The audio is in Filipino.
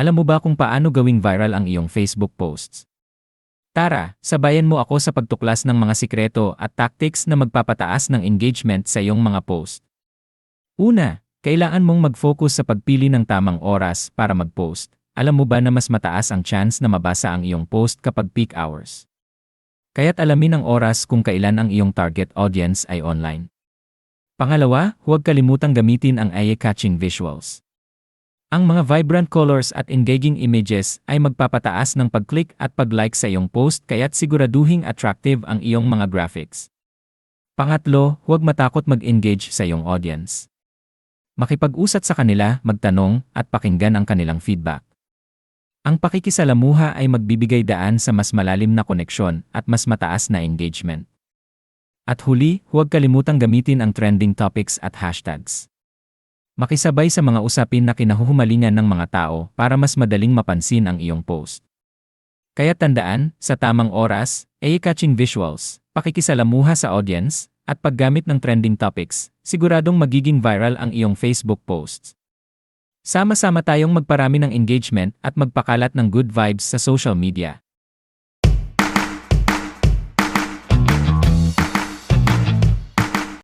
Alam mo ba kung paano gawing viral ang iyong Facebook posts? Tara, sabayan mo ako sa pagtuklas ng mga sikreto at tactics na magpapataas ng engagement sa iyong mga post. Una, kailangan mong mag-focus sa pagpili ng tamang oras para mag-post. Alam mo ba na mas mataas ang chance na mabasa ang iyong post kapag peak hours? Kaya't alamin ang oras kung kailan ang iyong target audience ay online. Pangalawa, huwag kalimutang gamitin ang eye-catching visuals. Ang mga vibrant colors at engaging images ay magpapataas ng pag-click at pag-like sa iyong post kaya't siguraduhing attractive ang iyong mga graphics. Pangatlo, huwag matakot mag-engage sa iyong audience. Makipag-usat sa kanila, magtanong, at pakinggan ang kanilang feedback. Ang pakikisalamuha ay magbibigay daan sa mas malalim na koneksyon at mas mataas na engagement. At huli, huwag kalimutang gamitin ang trending topics at hashtags. Makisabay sa mga usapin na kinahuhumalingan ng mga tao para mas madaling mapansin ang iyong post. Kaya tandaan, sa tamang oras, eye-catching visuals, pakikisalamuha sa audience, at paggamit ng trending topics, siguradong magiging viral ang iyong Facebook posts. Sama-sama tayong magparami ng engagement at magpakalat ng good vibes sa social media.